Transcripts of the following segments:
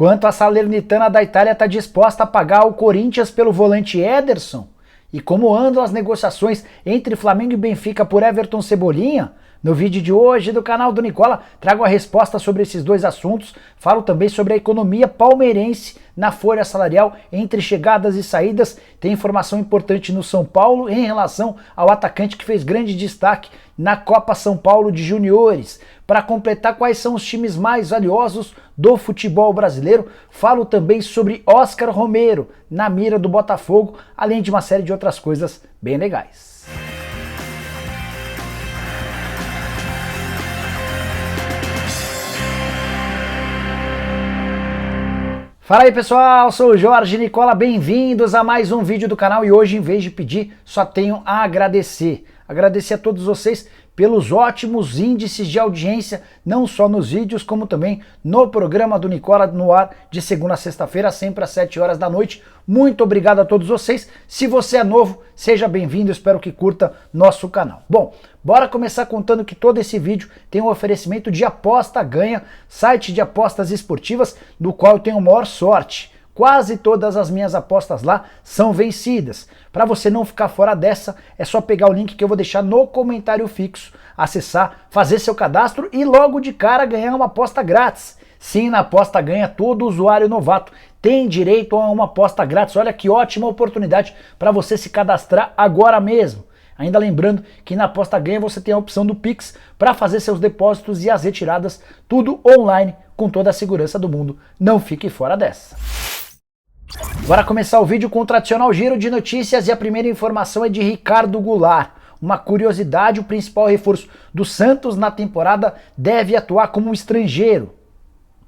Quanto a Salernitana da Itália está disposta a pagar o Corinthians pelo volante Ederson? E como andam as negociações entre Flamengo e Benfica por Everton Cebolinha? No vídeo de hoje do canal do Nicola, trago a resposta sobre esses dois assuntos. Falo também sobre a economia palmeirense na folha salarial entre chegadas e saídas. Tem informação importante no São Paulo em relação ao atacante que fez grande destaque na Copa São Paulo de Juniores. Para completar, quais são os times mais valiosos do futebol brasileiro? Falo também sobre Oscar Romero na mira do Botafogo, além de uma série de outras coisas bem legais. Fala aí pessoal, sou o Jorge Nicola, bem-vindos a mais um vídeo do canal e hoje, em vez de pedir, só tenho a agradecer. Agradecer a todos vocês pelos ótimos índices de audiência, não só nos vídeos, como também no programa do Nicola no ar de segunda a sexta-feira, sempre às 7 horas da noite. Muito obrigado a todos vocês. Se você é novo, seja bem-vindo, espero que curta nosso canal. Bom, bora começar contando que todo esse vídeo tem um oferecimento de Aposta Ganha, site de apostas esportivas, do qual eu tenho a maior sorte. Quase todas as minhas apostas lá são vencidas. Para você não ficar fora dessa, é só pegar o link que eu vou deixar no comentário fixo, acessar, fazer seu cadastro e logo de cara ganhar uma aposta grátis. Sim, na Aposta Ganha, todo usuário novato tem direito a uma aposta grátis. Olha que ótima oportunidade para você se cadastrar agora mesmo. Ainda lembrando que na Aposta Ganha você tem a opção do Pix para fazer seus depósitos e as retiradas, tudo online com toda a segurança do mundo. Não fique fora dessa. Bora começar o vídeo com o tradicional giro de notícias e a primeira informação é de Ricardo Goulart. Uma curiosidade, o principal reforço do Santos na temporada deve atuar como um estrangeiro.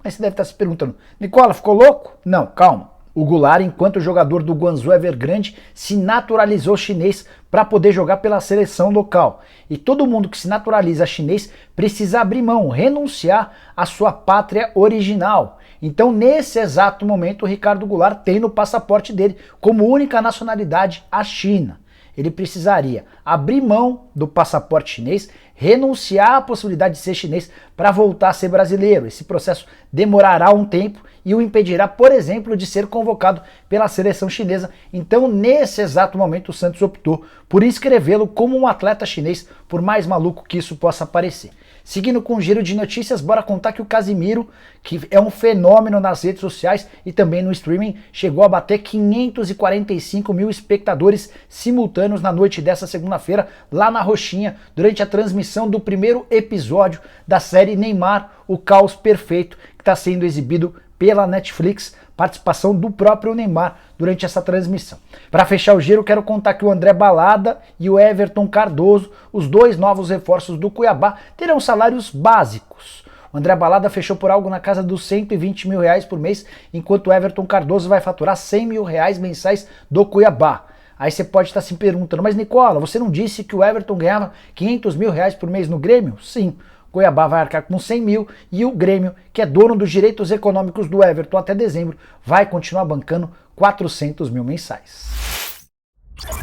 Mas você deve estar se perguntando, Nicola, ficou louco? Não, calma. O Goulart, enquanto jogador do Guangzhou Evergrande, se naturalizou chinês para poder jogar pela seleção local. E todo mundo que se naturaliza chinês precisa abrir mão, renunciar à sua pátria original. Então, nesse exato momento, o Ricardo Goulart tem no passaporte dele como única nacionalidade a China. Ele precisaria abrir mão do passaporte chinês, renunciar à possibilidade de ser chinês para voltar a ser brasileiro. Esse processo demorará um tempo e o impedirá, por exemplo, de ser convocado pela seleção chinesa. Então, nesse exato momento, o Santos optou por inscrevê-lo como um atleta chinês, por mais maluco que isso possa parecer. Seguindo com o giro de notícias, bora contar que o Casimiro, que é um fenômeno nas redes sociais e também no streaming, chegou a bater 545 mil espectadores simultâneos na noite dessa segunda-feira, lá na Roxinha, durante a transmissão do primeiro episódio da série Neymar, o Caos Perfeito, que está sendo exibido pela Netflix, participação do próprio Neymar durante essa transmissão. Para fechar o giro, quero contar que o André Balada e o Everton Cardoso, os dois novos reforços do Cuiabá, terão salários básicos. O André Balada fechou por algo na casa dos 120 mil reais por mês, enquanto o Everton Cardoso vai faturar 100 mil reais mensais do Cuiabá. Aí você pode estar se perguntando, mas Nicola, você não disse que o Everton ganhava 500 mil reais por mês no Grêmio? Sim. Cuiabá vai arcar com 100 mil e o Grêmio, que é dono dos direitos econômicos do Everton até dezembro, vai continuar bancando 400 mil mensais.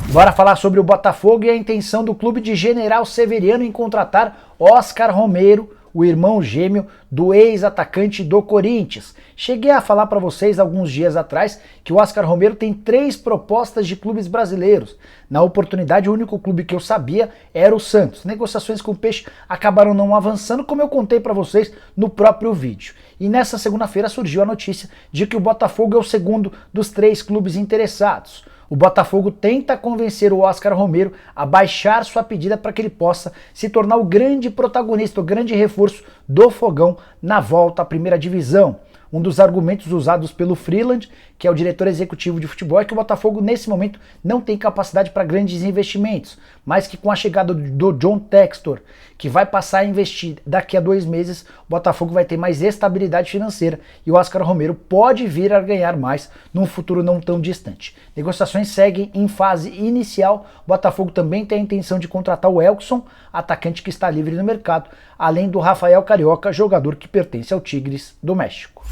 Bora falar sobre o Botafogo e a intenção do clube de General Severiano em contratar Oscar Romero, o irmão gêmeo do ex-atacante do Corinthians. Cheguei a falar para vocês alguns dias atrás que o Oscar Romero tem 3 propostas de clubes brasileiros. Na oportunidade, o único clube que eu sabia era o Santos. Negociações com o Peixe acabaram não avançando, como eu contei para vocês no próprio vídeo. E nessa segunda-feira surgiu a notícia de que o Botafogo é o segundo dos 3 clubes interessados. O Botafogo tenta convencer o Oscar Romero a baixar sua pedida para que ele possa se tornar o grande protagonista, o grande reforço do Fogão na volta à primeira divisão. Um dos argumentos usados pelo Freeland, que é o diretor executivo de futebol, é que o Botafogo nesse momento não tem capacidade para grandes investimentos, mas que com a chegada do John Textor, que vai passar a investir daqui a 2 meses, o Botafogo vai ter mais estabilidade financeira e o Oscar Romero pode vir a ganhar mais num futuro não tão distante. Negociações seguem em fase inicial, o Botafogo também tem a intenção de contratar o Elkson, atacante que está livre no mercado, além do Rafael Carioca, jogador que pertence ao Tigres do México.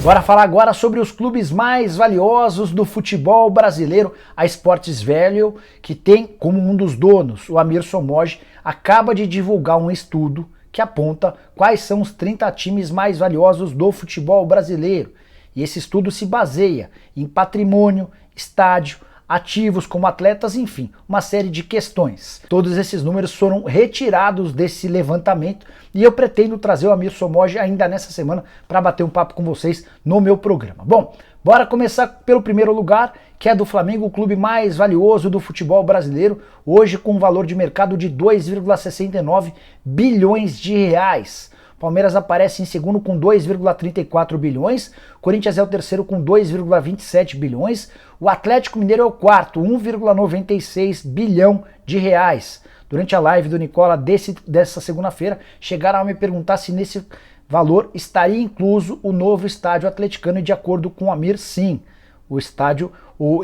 Bora falar agora sobre os clubes mais valiosos do futebol brasileiro. A Sports Value, que tem como um dos donos o Amir Somoge, acaba de divulgar um estudo que aponta quais são os 30 times mais valiosos do futebol brasileiro. E esse estudo se baseia em patrimônio, estádio, ativos como atletas, enfim, uma série de questões. Todos esses números foram retirados desse levantamento e eu pretendo trazer o Amir Somoge ainda nessa semana para bater um papo com vocês no meu programa. Bom, bora começar pelo primeiro lugar, que é do Flamengo, o clube mais valioso do futebol brasileiro, hoje com um valor de mercado de 2,69 bilhões de reais. Palmeiras aparece em segundo com 2,34 bilhões, Corinthians é o terceiro com 2,27 bilhões, o Atlético Mineiro é o quarto, 1,96 bilhão de reais. Durante a live do Nicola dessa segunda-feira, chegaram a me perguntar se nesse valor estaria incluso o novo estádio atleticano e de acordo com o Amir, sim. O estádio,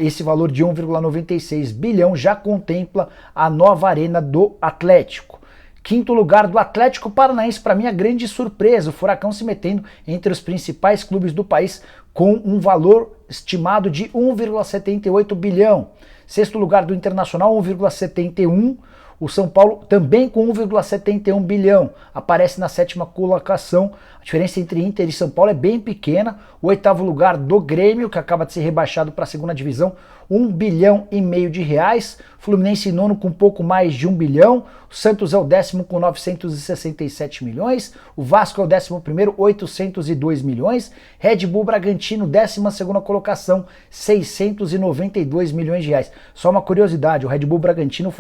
esse valor de 1,96 bilhão já contempla a nova arena do Atlético. Quinto lugar do Atlético Paranaense, para mim a grande surpresa, o Furacão se metendo entre os principais clubes do país com um valor estimado de 1,78 bilhão. Sexto lugar do Internacional, 1,71. O São Paulo também com 1,71 bilhão, aparece na sétima colocação. A diferença entre Inter e São Paulo é bem pequena. O oitavo lugar do Grêmio, que acaba de ser rebaixado para a segunda divisão, 1,5 bilhão de reais. Fluminense em nono com pouco mais de 1 bilhão. O Santos é o décimo com 967 milhões. O Vasco é o 11º, 802 milhões. Red Bull Bragantino, 12ª colocação, 692 milhões de reais. Só uma curiosidade, o Red Bull Bragantino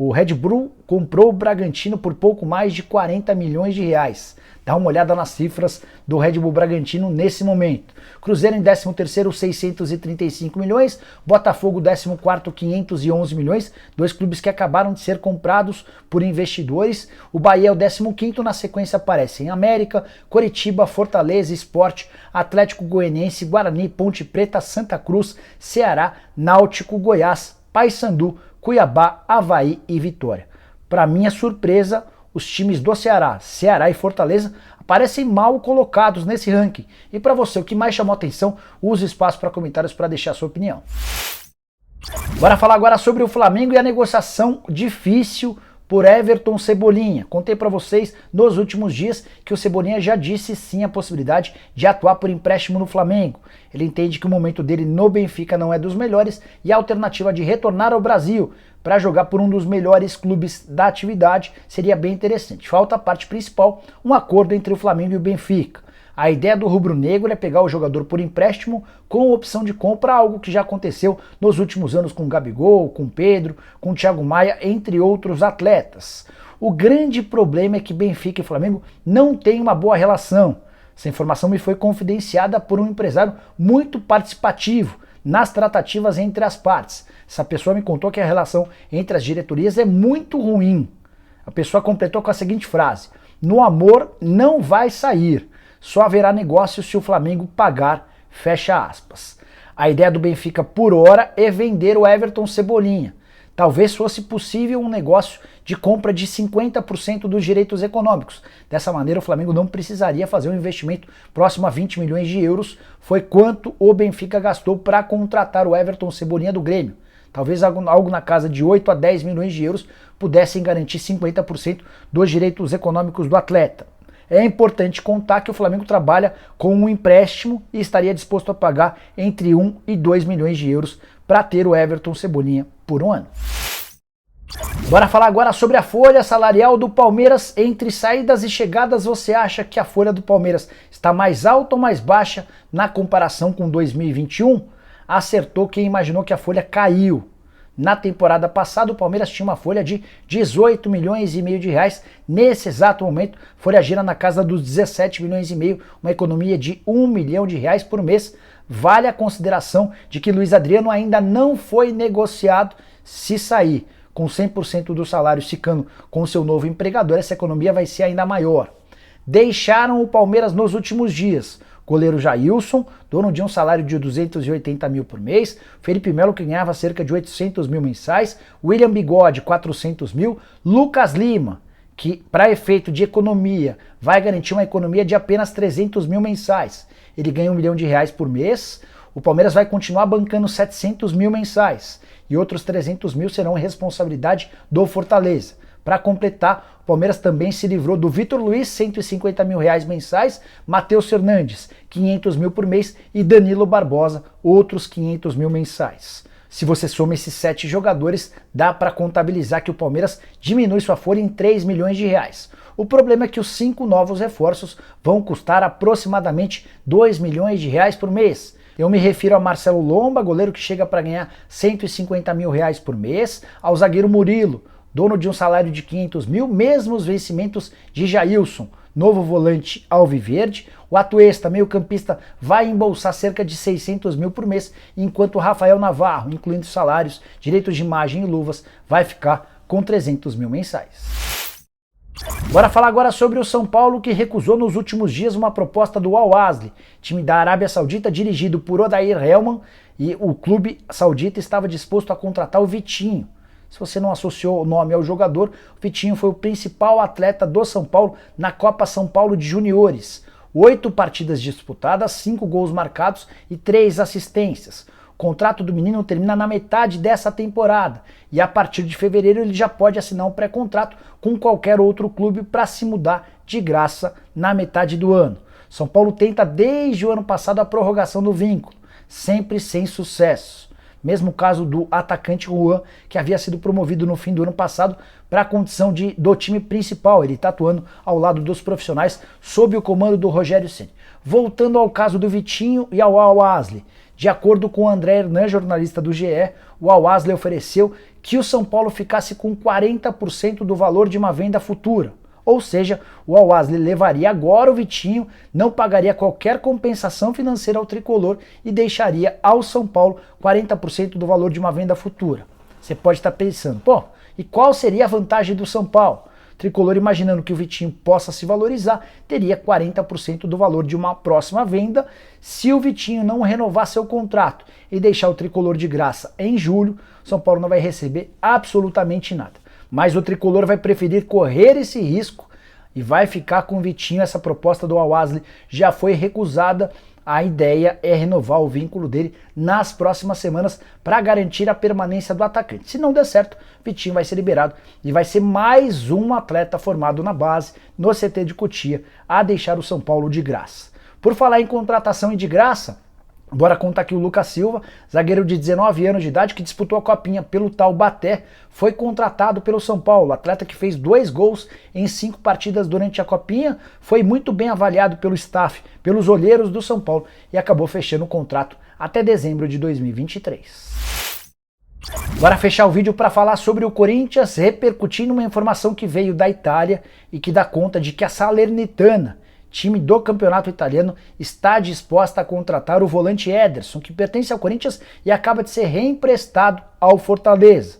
o Red Bull comprou o Bragantino por pouco mais de 40 milhões de reais. Dá uma olhada nas cifras do Red Bull Bragantino nesse momento. Cruzeiro em 13º, 635 milhões. Botafogo 14º, 511 milhões. Dois clubes que acabaram de ser comprados por investidores. O Bahia é o 15º, na sequência aparecem América, Coritiba, Fortaleza, Sport, Atlético Goianiense, Guarani, Ponte Preta, Santa Cruz, Ceará, Náutico, Goiás, Paysandu, Cuiabá, Avaí e Vitória. Para minha surpresa, os times do Ceará e Fortaleza, aparecem mal colocados nesse ranking. E para você, o que mais chamou a atenção, use o espaço para comentários para deixar a sua opinião. Bora falar agora sobre o Flamengo e a negociação difícil por Everton Cebolinha. Contei para vocês nos últimos dias que o Cebolinha já disse sim a possibilidade de atuar por empréstimo no Flamengo. Ele entende que o momento dele no Benfica não é dos melhores e a alternativa de retornar ao Brasil para jogar por um dos melhores clubes da atividade seria bem interessante. Falta a parte principal, um acordo entre o Flamengo e o Benfica. A ideia do rubro-negro é pegar o jogador por empréstimo com opção de compra, algo que já aconteceu nos últimos anos com o Gabigol, com o Pedro, com o Thiago Maia, entre outros atletas. O grande problema é que Benfica e Flamengo não têm uma boa relação. Essa informação me foi confidenciada por um empresário muito participativo nas tratativas entre as partes. Essa pessoa me contou que a relação entre as diretorias é muito ruim. A pessoa completou com a seguinte frase: no amor não vai sair. Só haverá negócio se o Flamengo pagar, fecha aspas. A ideia do Benfica por hora é vender o Everton Cebolinha. Talvez fosse possível um negócio de compra de 50% dos direitos econômicos. Dessa maneira o Flamengo não precisaria fazer um investimento próximo a 20 milhões de euros. Foi quanto o Benfica gastou para contratar o Everton Cebolinha do Grêmio. Talvez algo na casa de 8 a 10 milhões de euros pudessem garantir 50% dos direitos econômicos do atleta. É importante contar que o Flamengo trabalha com um empréstimo e estaria disposto a pagar entre 1 e 2 milhões de euros para ter o Everton Cebolinha por um ano. Bora falar agora sobre a folha salarial do Palmeiras. Entre saídas e chegadas, você acha que a folha do Palmeiras está mais alta ou mais baixa na comparação com 2021? Acertou quem imaginou que a folha caiu. Na temporada passada, o Palmeiras tinha uma folha de 18 milhões e meio de reais. Nesse exato momento, a folha gira na casa dos 17 milhões e meio, uma economia de 1 milhão de reais por mês. Vale a consideração de que Luiz Adriano ainda não foi negociado. Se sair com 100% do salário ficando com o seu novo empregador, essa economia vai ser ainda maior. Deixaram o Palmeiras nos últimos dias goleiro Jailson, dono de um salário de 280 mil por mês, Felipe Melo, que ganhava cerca de 800 mil mensais, William Bigode, 400 mil, Lucas Lima, que para efeito de economia vai garantir uma economia de apenas 300 mil mensais. Ele ganha 1 milhão de reais por mês. O Palmeiras vai continuar bancando 700 mil mensais e outros 300 mil serão responsabilidade do Fortaleza. Para completar, o Palmeiras também se livrou do Vitor Luiz, R$150 mil mensais, Matheus Fernandes, R$500 mil por mês e Danilo Barbosa, outros R$500 mil mensais. Se você soma esses 7 jogadores, dá para contabilizar que o Palmeiras diminui sua folha em R$3 milhões. O problema é que os 5 novos reforços vão custar aproximadamente R$2 milhões por mês. Eu me refiro a Marcelo Lomba, goleiro que chega para ganhar R$150 mil por mês, ao zagueiro Murilo, dono de um salário de R$500 mil, mesmo os vencimentos de Jailson, novo volante alviverde. O Atuesta, meio-campista, vai embolsar cerca de R$600 mil por mês, enquanto o Rafael Navarro, incluindo salários, direitos de imagem e luvas, vai ficar com R$300 mil mensais. Bora falar agora sobre o São Paulo, que recusou nos últimos dias uma proposta do Al-Ahly, time da Arábia Saudita dirigido por Odair Hellmann, e o clube saudita estava disposto a contratar o Vitinho. Se você não associou o nome ao jogador, o Vitinho foi o principal atleta do São Paulo na Copa São Paulo de Juniores. 8 partidas disputadas, 5 gols marcados e 3 assistências. O contrato do menino termina na metade dessa temporada e a partir de fevereiro ele já pode assinar um pré-contrato com qualquer outro clube para se mudar de graça na metade do ano. São Paulo tenta desde o ano passado a prorrogação do vínculo, sempre sem sucesso. Mesmo caso do atacante Juan, que havia sido promovido no fim do ano passado para a condição do time principal. Ele está atuando ao lado dos profissionais sob o comando do Rogério Ceni. Voltando ao caso do Vitinho e ao Al-Ahly. De acordo com o André Hernan, jornalista do GE, o Al-Ahly ofereceu que o São Paulo ficasse com 40% do valor de uma venda futura. Ou seja, o Al-Ahly levaria agora o Vitinho, não pagaria qualquer compensação financeira ao tricolor e deixaria ao São Paulo 40% do valor de uma venda futura. Você pode estar pensando, pô, e qual seria a vantagem do São Paulo? O tricolor, imaginando que o Vitinho possa se valorizar, teria 40% do valor de uma próxima venda. Se o Vitinho não renovar seu contrato e deixar o tricolor de graça em julho, o São Paulo não vai receber absolutamente nada. Mas o tricolor vai preferir correr esse risco e vai ficar com o Vitinho. Essa proposta do Al-Ahly já foi recusada. A ideia é renovar o vínculo dele nas próximas semanas para garantir a permanência do atacante. Se não der certo, Vitinho vai ser liberado e vai ser mais um atleta formado na base, no CT de Cotia, a deixar o São Paulo de graça. Por falar em contratação e de graça, bora contar que o Lucas Silva, zagueiro de 19 anos de idade, que disputou a copinha pelo Taubaté, foi contratado pelo São Paulo. Atleta que fez 2 gols em 5 partidas durante a copinha, foi muito bem avaliado pelo staff, pelos olheiros do São Paulo e acabou fechando o contrato até dezembro de 2023. Bora fechar o vídeo para falar sobre o Corinthians, repercutindo uma informação que veio da Itália e que dá conta de que a Salernitana, time do campeonato italiano, está disposta a contratar o volante Ederson, que pertence ao Corinthians e acaba de ser reemprestado ao Fortaleza.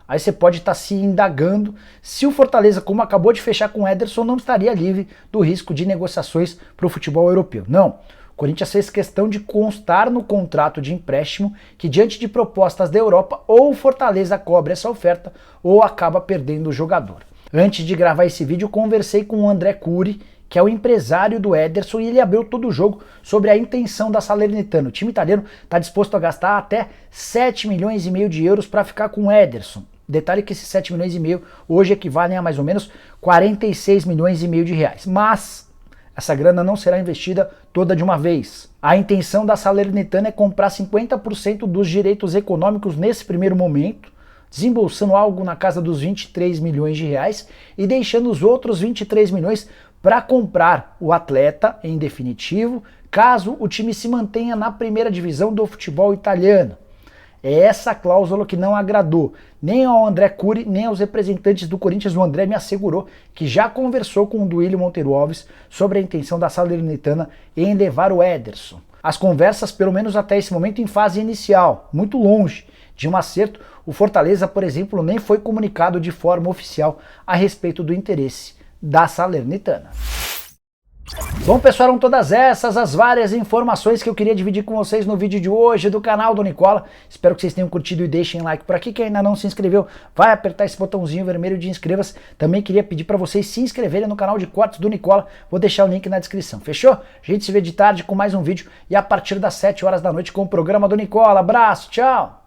Aí você pode estar se indagando se o Fortaleza, como acabou de fechar com o Ederson, não estaria livre do risco de negociações para o futebol europeu. Não, o Corinthians fez questão de constar no contrato de empréstimo que, diante de propostas da Europa, ou o Fortaleza cobre essa oferta ou acaba perdendo o jogador. Antes de gravar esse vídeo, conversei com o André Curi, que é o empresário do Ederson, e ele abriu todo o jogo sobre a intenção da Salernitana. O time italiano está disposto a gastar até 7,5 milhões de euros para ficar com o Ederson. Detalhe que esses 7,5 milhões hoje equivalem a mais ou menos 46,5 milhões de reais. Mas essa grana não será investida toda de uma vez. A intenção da Salernitana é comprar 50% dos direitos econômicos nesse primeiro momento, desembolsando algo na casa dos 23 milhões de reais e deixando os outros 23 milhões para comprar o atleta em definitivo, caso o time se mantenha na primeira divisão do futebol italiano. É essa cláusula que não agradou nem ao André Curi, nem aos representantes do Corinthians. O André me assegurou que já conversou com o Duílio Monteiro Alves sobre a intenção da Salernitana em levar o Ederson. As conversas, pelo menos até esse momento, em fase inicial, muito longe de um acerto. O Fortaleza, por exemplo, nem foi comunicado de forma oficial a respeito do interesse da Salernitana. Bom, pessoal, eram todas essas as várias informações que eu queria dividir com vocês no vídeo de hoje do canal do Nicola. Espero que vocês tenham curtido e deixem like por aqui. Quem ainda não se inscreveu, vai apertar esse botãozinho vermelho de inscreva-se. Também queria pedir para vocês se inscreverem no canal de cortes do Nicola. Vou deixar o link na descrição, fechou? A gente se vê de tarde com mais um vídeo e a partir das 7 horas da noite com o programa do Nicola. Abraço, tchau!